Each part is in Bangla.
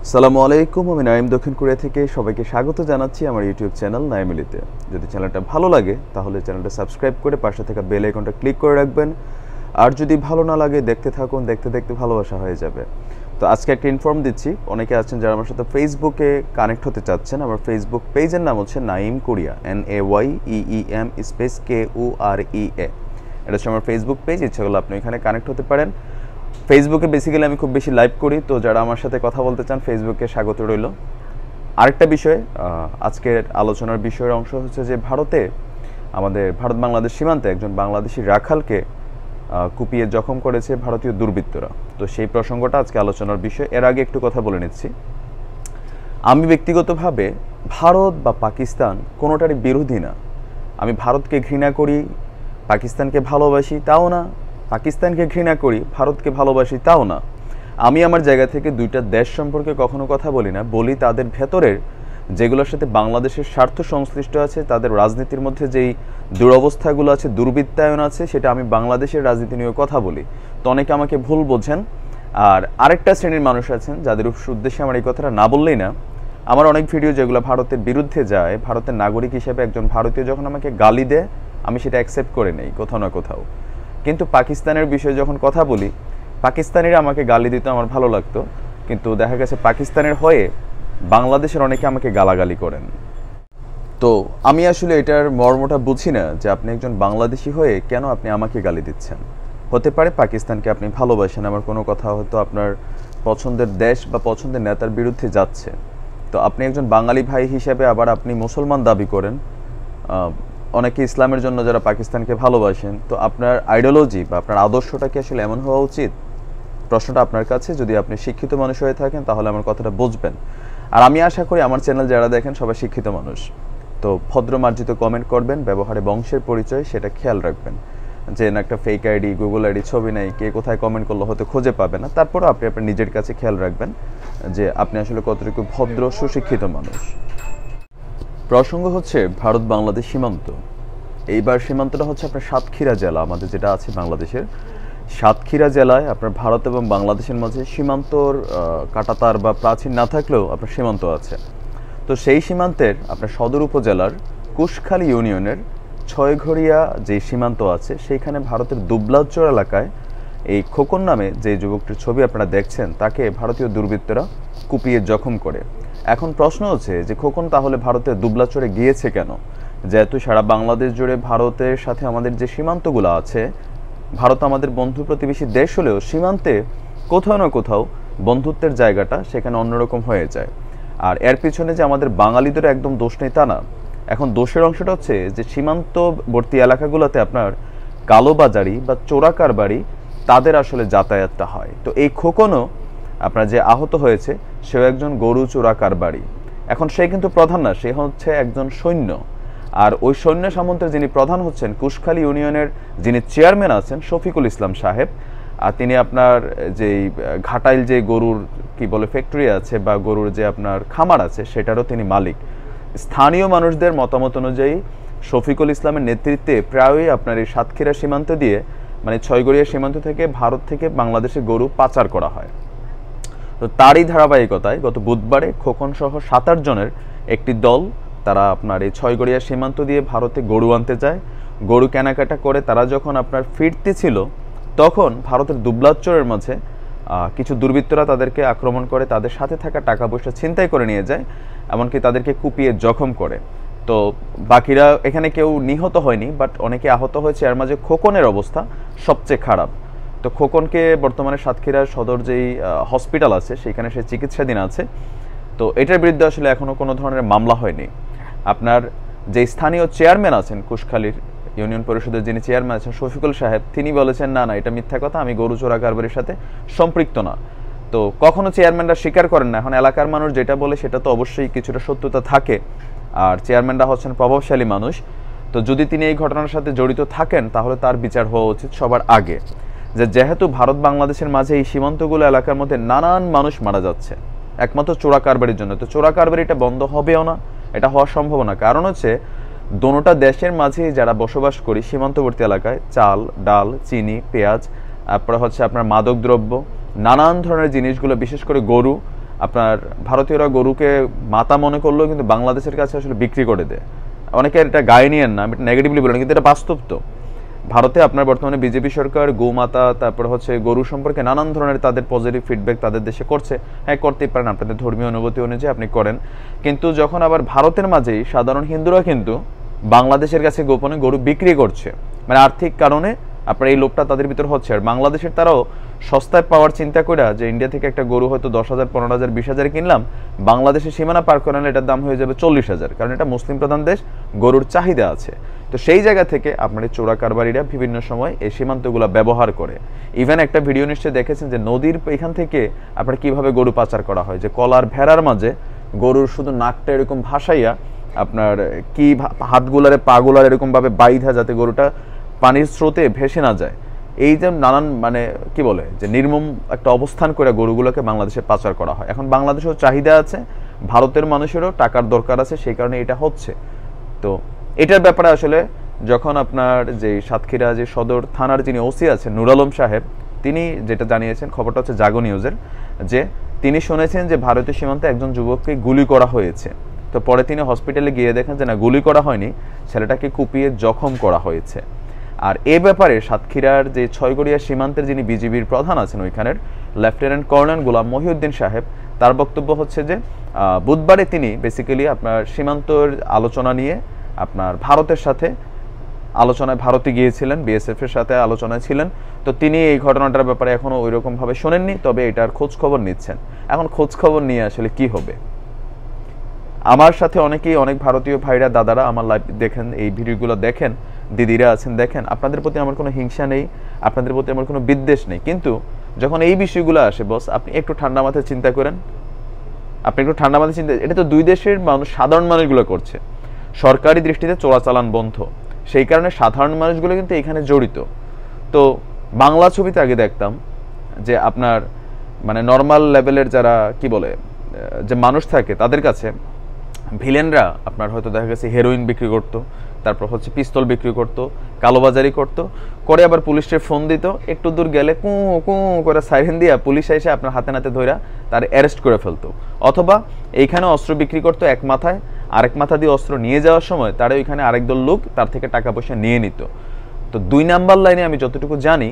আসসালামু আলাইকুম, আমি নাইম দক্ষিণ কোরিয়া থেকে সবাইকে স্বাগত জানাচ্ছি আমার ইউটিউব চ্যানেল নাইমিলিতে। যদি চ্যানেলটা ভালো লাগে তাহলে চ্যানেলটা সাবস্ক্রাইব করে পাশে থাকা বেল আইকনটা ক্লিক করে রাখবেন। আর যদি ভালো না লাগে দেখতে থাকুন, দেখতে দেখতে ভালোবাসা হয়ে যাবে। তো আজকে একটা ইনফর্ম দিচ্ছি, অনেকে আছেন যারা আমার সাথে ফেসবুকে কানেক্ট হতে চাচ্ছেন। আমার ফেসবুক পেজের নাম হচ্ছে Naim Korea, NAYEEM space KOREA। এটা হচ্ছে আমার ফেসবুক পেজ। ইচ্ছা করলে আপনি এখানে কানেক্ট হতে পারেন। ফেসবুকে বেসিক্যালি আমি খুব বেশি লাইভ করি, তো যারা আমার সাথে কথা বলতে চান ফেসবুকে স্বাগত রইল। আরেকটা বিষয়, আজকের আলোচনার বিষয়ের অংশ হচ্ছে যে আমাদের ভারত বাংলাদেশ সীমান্তে একজন বাংলাদেশি রাখালকে কুপিয়ে জখম করেছে ভারতীয় দুর্বৃত্তরা। তো সেই প্রসঙ্গটা আজকে আলোচনার বিষয়। এর আগে একটু কথা বলে নিচ্ছি। আমি ব্যক্তিগতভাবে ভারত বা পাকিস্তান কোনোটারই বিরোধী না। আমি ভারতকে ঘৃণা করি, পাকিস্তানকে ভালোবাসি তাও না, পাকিস্তানকে ঘৃণা করি, ভারতকে ভালোবাসি তাও না। আমি আমার জায়গা থেকে দুইটা দেশ সম্পর্কে কখনো কথা বলি না, বলি তাদের ভেতরের যেগুলোর সাথে বাংলাদেশের স্বার্থ সংশ্লিষ্ট আছে, তাদের রাজনীতির মধ্যে যেই দুরবস্থাগুলো আছে, দুর্বৃত্তায়ন আছে, সেটা আমি বাংলাদেশের রাজনীতি নিয়ে কথা বলি। তো অনেকে আমাকে ভুল বোঝেন। আর আরেকটা শ্রেণীর মানুষ আছেন যাদের উদ্দেশ্যে আমার এই কথাটা না বললেই না। আমার অনেক ভিডিও যেগুলো ভারতের বিরুদ্ধে যায়, ভারতের নাগরিক হিসেবে একজন ভারতীয় যখন আমাকে গালি দেয় আমি সেটা অ্যাকসেপ্ট করে নেই কোথাও না কোথাও। কিন্তু পাকিস্তানের বিষয়ে যখন কথা বলি, পাকিস্তানিরা আমাকে গালি দিত, আমার ভালো লাগতো। কিন্তু দেখা গেছে পাকিস্তানের হয়ে বাংলাদেশের অনেকে আমাকে গালাগালি করেন। তো আমি আসলে এটার মর্মটা বুঝি না যে আপনি একজন বাংলাদেশি হয়ে কেন আপনি আমাকে গালি দিচ্ছেন। হতে পারে পাকিস্তানকে আপনি ভালোবাসেন, আমার কোনো কথা হয়তো আপনার পছন্দের দেশ বা পছন্দের নেতার বিরুদ্ধে যাচ্ছে। তো আপনি একজন বাঙালি ভাই হিসেবে আবার আপনি মুসলমান দাবি করেন। অনেকে ইসলামের জন্য যারা পাকিস্তানকে ভালোবাসেন, তো আপনার আইডিওলজি বা আপনার আদর্শটা কি আসলে এমন হওয়া উচিত? প্রশ্নটা আপনার কাছে। যদি আপনি শিক্ষিত মানুষ হয়ে থাকেন তাহলে আমার কথাটা বুঝবেন। আর আমি আশা করি আমার চ্যানেল যারা দেখেন সবাই শিক্ষিত মানুষ। তো ভদ্র মার্জিত কমেন্ট করবেন, ব্যবহারে বংশের পরিচয় সেটা খেয়াল রাখবেন। যে না একটা ফেক আইডি, গুগল আইডি, ছবি নাই, কে কোথায় কমেন্ট করলে হয়তো খুঁজে পাবে না। তারপরও আপনি আপনার নিজের কাছে খেয়াল রাখবেন যে আপনি আসলে কতটুকু ভদ্র সুশিক্ষিত মানুষ। প্রসঙ্গ হচ্ছে ভারত বাংলাদেশ সীমান্ত। এইবার সীমান্তটা হচ্ছে আপনার সাতক্ষীরা জেলা, আমাদের যেটা আছে বাংলাদেশের সাতক্ষীরা জেলায় আপনার ভারত এবং বাংলাদেশের মাঝে সীমান্তর কাঁটাতার বা প্রাচীর না থাকলেও আপনার সীমান্ত আছে। তো সেই সীমান্তের আপনার সদর উপজেলার কুশখালী ইউনিয়নের ছয়ঘরিয়া যে সীমান্ত আছে, সেইখানে ভারতের দুবলাচর এলাকায় এই খোকন নামে যে যুবকটির ছবি আপনারা দেখছেন, তাকে ভারতীয় দুর্বৃত্তরা কুপিয়ে জখম করে। এখন প্রশ্ন হচ্ছে যে খোকন তাহলে ভারতের দুবলাচরে গিয়েছে কেন? যেহেতু সারা বাংলাদেশ জুড়ে ভারতের সাথে আমাদের যে সীমান্তগুলো আছে, ভারত আমাদের বন্ধু প্রতিবেশী দেশ হলেও সীমান্তে কোথাও না কোথাও বন্ধুত্বের জায়গাটা সেখানে অন্যরকম হয়ে যায়। আর এর পিছনে যে আমাদের বাঙালিদের একদম দোষ নেই তা না। এখন দোষের অংশটা হচ্ছে যে সীমান্তবর্তী এলাকাগুলোতে আপনার কালোবাজারি বা চোরাকারবারি তাদের আসলে যাতায়াতটা হয়। তো এই খোকনও আপনার যে আহত হয়েছে সেও একজন গরু চোরাকারবারি। এখন সে কিন্তু প্রধান না, সে হচ্ছে একজন সৈন্য। আর ওই সৈন্য সামন্তের যিনি প্রধান হচ্ছেন কুশখালী ইউনিয়নের যিনি চেয়ারম্যান আছেন শফিকুল ইসলাম সাহেব। আর তিনি আপনার যেই ঘাটাইল যে গরুর কি বলে ফ্যাক্টরি আছে বা গরুর যে আপনার খামার আছে সেটারও তিনি মালিক। স্থানীয় মানুষদের মতামত অনুযায়ী শফিকুল ইসলামের নেতৃত্বে প্রায়ই আপনার এই সাতক্ষীরা সীমান্ত দিয়ে মানে ছয়গড়িয়া সীমান্ত থেকে ভারত থেকে বাংলাদেশে গরু পাচার করা হয়। তো তারই ধারাবাহিকতায় গত বুধবারে খোকন সহ 7-8 জনের একটি দল তারা আপনার এই ছয়গড়িয়া সীমান্ত দিয়ে ভারতে গরু আনতে যায়। গরু কেনাকাটা করে তারা যখন আপনার ফিরতে ছিল তখন ভারতের দুবলাচরের মাঝে কিছু দুর্বৃত্তরা তাদেরকে আক্রমণ করে, তাদের সাথে থাকা টাকা পয়সা ছিনতাই করে নিয়ে যায়, এমনকি তাদেরকে কুপিয়ে জখম করে। তো বাকিরা এখানে কেউ নিহত হয়নি, বাট অনেকে আহত হয়েছে। এর মাঝে খোকনের অবস্থা সবচেয়ে খারাপ। তো খোকনকে বর্তমানে সাতক্ষীরা সদর যেই হসপিটাল আছে সেখানে সে চিকিৎসাধীন আছে। তো এটার বিরুদ্ধে আসলে এখনও কোনো ধরনের মামলা হয়নি। আপনার যে স্থানীয় চেয়ারম্যান আছেন কুশখালীর ইউনিয়ন পরিষদের যিনি চেয়ারম্যান আছেন শফিকুল সাহেব, তিনি বলেছেন না না এটা মিথ্যা কথা, আমি গরু চোরা কারবারির সাথে সম্পৃক্ত না। তো কখনো চেয়ারম্যানরা স্বীকার করেন না। এখন এলাকার মানুষ যেটা বলে সেটা তো অবশ্যই কিছুটা সত্যতা থাকে। আর চেয়ারম্যানরা হচ্ছেন প্রভাবশালী মানুষ। তো যদি তিনি এই ঘটনার সাথে জড়িত থাকেন তাহলে তার বিচার হওয়া উচিত সবার আগে। যেহেতু ভারত বাংলাদেশের মাঝে এই সীমান্তগুলো এলাকার মধ্যে নানান মানুষ মারা যাচ্ছে একমাত্র চোরা কারবারির জন্য, তো চোরা কারবারিটা বন্ধ হবেও না, এটা হওয়া সম্ভব না। কারণ হচ্ছে দোনোটা দেশের মাঝে যারা বসবাস করি সীমান্তবর্তী এলাকায় চাল, ডাল, চিনি, পেঁয়াজ, তারপরে হচ্ছে আপনার মাদকদ্রব্য, নানান ধরনের জিনিসগুলো, বিশেষ করে গরু আপনার ভারতীয়রা গরুকে মাতা মনে করলেও কিন্তু বাংলাদেশের কাছে আসলে বিক্রি করে দেয়। অনেকের এটা গায়ে নিয়েন না, আমি এটা নেগেটিভলি বলেন, কিন্তু এটা বাস্তব। তো ভারতে আপনার বর্তমানে বিজেপি সরকার গোমাতা তারপর হচ্ছে গরু সম্পর্কে নানান ধরনের তাদের পজিটিভ ফিডব্যাক তাদের দেশে করছে। হ্যাঁ, করতেই পারেন, আপনাদের ধর্মীয় অনুভূতি অনুযায়ী আপনি করেন, কিন্তু যখন আবার ভারতের মাঝেই সাধারণ হিন্দুরা কিন্তু বাংলাদেশের কাছে গোপনে গরু বিক্রি করছে, মানে আর্থিক কারণে আপনার এই লোভটা তাদের ভিতর হচ্ছে। আর বাংলাদেশের তারাও সস্তায় পাওয়ার চিন্তা করে যে ইন্ডিয়া থেকে একটা গরু হয়তো 10,000, 15,000, 20,000 কিনলাম, বাংলাদেশের সীমানা পার করালে এটার দাম হয়ে যাবে 40,000, কারণ এটা মুসলিম প্রধান দেশ, গরুর চাহিদা আছে। তো সেই জায়গা থেকে আপনার এই চোরা কারবারিরা বিভিন্ন সময় এই সীমান্তগুলো ব্যবহার করে। ইভেন একটা ভিডিও নিশ্চয়ই দেখেছেন যে নদীর এখান থেকে আপনার কিভাবে গরু পাচার করা হয়, যে কলার ভেড়ার মাঝে গরুর শুধু নাকটা এরকম ভাসাইয়া আপনার কি হাতগুলারে পাগুলার এরকমভাবে বাইধা যাতে গরুটা পানির স্রোতে ভেসে না যায়। এই যে নানান মানে কি বলে যে নির্মম একটা অবস্থান করে গরুগুলোকে বাংলাদেশে পাচার করা হয়। এখন বাংলাদেশেও চাহিদা আছে, ভারতের মানুষেরও টাকার দরকার আছে, সেই কারণে এটা হচ্ছে। তো এটার ব্যাপারে আসলে যখন আপনার যে সাতক্ষীরা যে সদর থানার যিনি ওসি আছেন নুর আলম সাহেব, তিনি যেটা জানিয়েছেন, খবরটা হচ্ছে জাগো নিউজের, যে তিনি শুনেছেন যে ভারতীয় সীমান্তে একজন যুবককে গুলি করা হয়েছে। তো পরে তিনি হসপিটালে গিয়ে দেখেন যে না, গুলি করা হয়নি, ছেলেটাকে কুপিয়ে জখম করা হয়েছে। আর এ ব্যাপারে সাতক্ষীরার যে ছয়গড়িয়া সীমান্তের যিনি বিজিবির প্রধান আছেন ওইখানের লেফটেন্যান্ট কর্নেল গোলাম মহিউদ্দিন সাহেব, তার বক্তব্য হচ্ছে যে বুধবারে তিনি বেসিক্যালি আপনার সীমান্তর আলোচনা নিয়ে আপনার ভারতের সাথে আলোচনায় ভারতে গিয়েছিলেন, বিএসএফ এর সাথে আলোচনায় ছিলেন। তো তিনি এই ঘটনাটার ব্যাপারে এখনো ওই রকম ভাবে শোনেননি, তবে এটার খোঁজ খবর নিচ্ছেন। এখন খোঁজ খবর নিয়ে আসলে কি হবে, আমার সাথে অনেকেই অনেক ভারতীয় ভাইরা দাদারা আমার লাইভ দেখেন, এই ভিডিওগুলো দেখেন, দিদিরা আছেন দেখেন, আপনাদের প্রতি আমার কোনো হিংসা নেই, আপনাদের প্রতি আমার কোনো বিদ্বেষ নেই, কিন্তু যখন এই বিষয়গুলো আসে বস, আপনি একটু ঠান্ডা মাথায় চিন্তা করেন, আপনি একটু ঠান্ডা মাথায় চিন্তা, এটা তো দুই দেশের মানুষ, সাধারণ মানুষগুলো করছে, সরকারি দৃষ্টিতে চোরাচালান বন্ধ, সেই কারণে সাধারণ মানুষগুলো কিন্তু এখানে জড়িত। তো বাংলা ছবিতে আগে দেখতাম যে আপনার মানে নর্মাল লেভেলের যারা কি বলে যে মানুষ থাকে, তাদের কাছে ভিলেনরা আপনার হয়তো দেখা গেছে হেরোইন বিক্রি করতো, তারপর হচ্ছে পিস্তল বিক্রি করতো, কালোবাজারি করতো, করে আবার পুলিশের ফোন দিত, একটু দূর গেলে কু কু করে সাইরেন দিয়া পুলিশ এসে আপনার হাতে নাতে ধইরা তার অ্যারেস্ট করে ফেলতো। অথবা এইখানে অস্ত্র বিক্রি করতো এক মাথায়, আরেক মাথা দিয়ে অস্ত্র নিয়ে যাওয়ার সময় তারা ওইখানে আরেক দল লোক তার থেকে টাকা পয়সা নিয়ে নিত। তো 2 নাম্বার লাইনে আমি যতটুকু জানি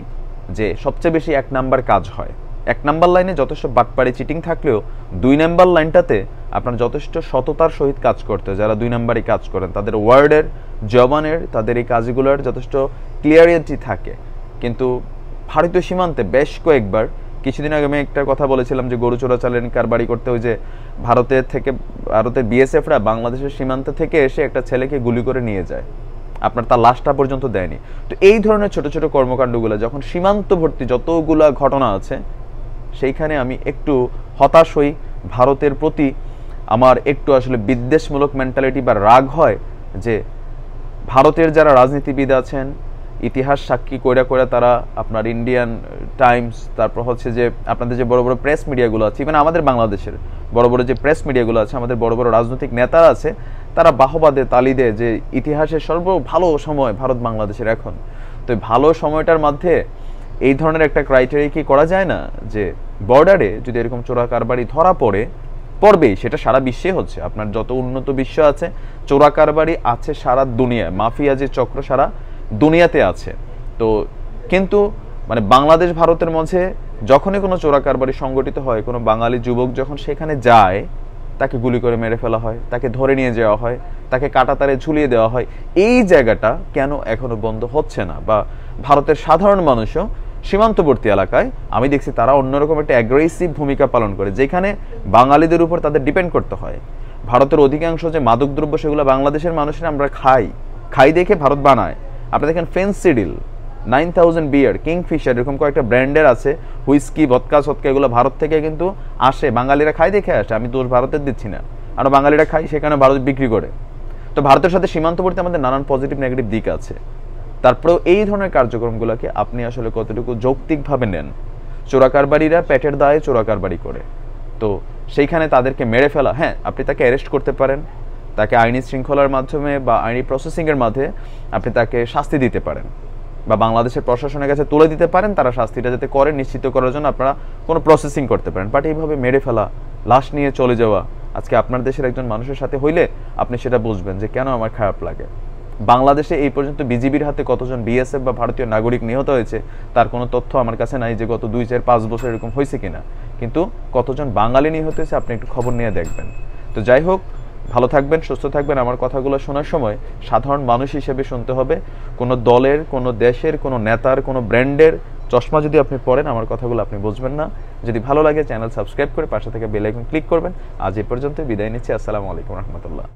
যে সবচেয়ে বেশি 1 নাম্বার কাজ হয়। 1 নাম্বার লাইনে যথেষ্ট বাটপাড়ি চিটিং থাকলেও 2 নাম্বার লাইনটাতে আপনার যথেষ্ট সততার সহিত কাজ করতে, যারা 2 নাম্বারই কাজ করেন তাদের ওয়ার্ডের জবানের তাদের এই কাজগুলোর যথেষ্ট ক্লিয়ারিটি থাকে। কিন্তু ভারতীয় সীমান্তে বেশ কয়েকবার, কিছুদিন আগে আমি একটা কথা বলেছিলাম যে গরু চোরাচালান কারবারি করতে, ওই যে ভারতের বিএসএফরা বাংলাদেশের সীমান্ত থেকে এসে একটা ছেলেকে গুলি করে নিয়ে যায়, আপনার তার লাশটা পর্যন্ত দেয়নি। তো এই ধরনের ছোট ছোট কর্মকাণ্ডগুলো যখন সীমান্তবর্তী যতগুলা ঘটনা আছে, সেইখানে আমি একটু হতাশ হই, ভারতের প্রতি আমার একটু আসলে বিদ্বেষমূলক মেন্টালিটি বা রাগ হয় যে ভারতের যারা রাজনীতিবিদ আছেন, ইতিহাস সাক্ষী কইরা কইরা তারা আপনার ইন্ডিয়ান টাইমস, তারপর হচ্ছে যে আপনাদের যে বড় বড় প্রেস মিডিয়াগুলো আছে, ইভেন আমাদের বাংলাদেশের বড় বড় যে প্রেস মিডিয়াগুলো আছে, আমাদের বড় বড় রাজনৈতিক নেতারা আছে, তারা বাহবা দেয়, তালি দেয় যে ইতিহাসের সর্ব ভালো সময় ভারত বাংলাদেশের এখন। তো ভালো সময়টার মধ্যে এই ধরনের একটা ক্রাইটেরিয়া কি করা যায় না যে বর্ডারে যদি এরকম চোরা কারবারি ধরা পড়বেই, সেটা সারা বিশ্বে হচ্ছে, আপনার যত উন্নত বিশ্ব আছে চোরা কারবারি আছে সারা দুনিয়ায়, মাফিয়া যে চক্র সারা দুনিয়াতে আছে। তো কিন্তু মানে বাংলাদেশ ভারতের মাঝে যখনই কোনো চোরা কারবারি সংগঠিত হয়, কোনো বাঙালি যুবক যখন সেখানে যায়, তাকে গুলি করে মেরে ফেলা হয়, তাকে ধরে নিয়ে যাওয়া হয়, তাকে কাঁটাতারে ঝুলিয়ে দেওয়া হয়। এই জায়গাটা কেন এখনো বন্ধ হচ্ছে না? বা ভারতের সাধারণ মানুষও সীমান্তবর্তী এলাকায় আমি দেখছি তারা অন্যরকম একটা অ্যাগ্রেসিভ ভূমিকা পালন করে, যেখানে বাঙালিদের উপর তাদের ডিপেন্ড করতে হয়। ভারতের অধিকাংশ যে মাদকদ্রব্য সেগুলো বাংলাদেশের মানুষেরা আমরা খাই দেখে ভারত বানায়। আপনি দেখেন ফেন্সিডিল, 9000 বিয়ার, কিংফিশার, এরকম কয়েকটা ব্র্যান্ডের আছে, হুইস্কি, ভদকা সৎকা, এগুলো ভারত থেকে কিন্তু আসে, বাঙালিরা খাই দেখে আসে। আমি দোষ ভারতের দিচ্ছি না, আমরা বাঙালিরা খাই, সেখানে ভারত বিক্রি করে। তো ভারতের সাথে সীমান্তবর্তী আমাদের নানান পজিটিভ নেগেটিভ দিক আছে। তারপরেও এই ধরনের কার্যক্রমগুলোকে আপনি আসলে কতটুকু যৌক্তিকভাবে নেন? চোরাকারবারীরা পেটের দায়ে চোরাকারবারি করে, তো সেইখানে তাদেরকে মেরে ফেলা, হ্যাঁ আপনি তাকে অ্যারেস্ট করতে পারেন, তাকে আইনি শৃঙ্খলার মাধ্যমে বা আইনি প্রসেসিংয়ের মাধ্যমে আপনি তাকে শাস্তি দিতে পারেন, বা বাংলাদেশের প্রশাসনের কাছে তুলে দিতে পারেন, তারা শাস্তিটা যাতে করে নিশ্চিত করার জন্য আপনারা কোনো প্রসেসিং করতে পারেন। বাট এইভাবে মেরে ফেলা, লাশ নিয়ে চলে যাওয়া, আজকে আপনার দেশের একজন মানুষের সাথে হইলে আপনি সেটা বুঝবেন যে কেন আমার খারাপ লাগে। বাংলাদেশে এই পর্যন্ত বিজিবির হাতে কতজন বিএসএফ বা ভারতীয় নাগরিক নিহত হয়েছে তার কোনো তথ্য আমার কাছে নাই যে গত 2, 4, 5 বছর এরকম হয়েছে কিনা, কিন্তু কতজন বাঙালি নিহত হয়েছে আপনি একটু খবর নিয়ে দেখবেন। তো যাই হোক, ভালো থাকবেন, সুস্থ থাকবেন। আমার কথাগুলো শোনার সময় সাধারণ মানুষ হিসেবে শুনতে হবে, কোনো দলের, কোনো দেশের, কোনো নেতার, কোনো ব্র্যান্ডের চশমা যদি আপনি পড়েন আমার কথাগুলো আপনি বুঝবেন না। যদি ভালো লাগে চ্যানেল সাবস্ক্রাইব করে পাশে থেকে বেল আইকন ক্লিক করবেন। আজ এ পর্যন্ত বিদায় নিচ্ছি। আসসালামু আলাইকুম রহমতুল্লাহ।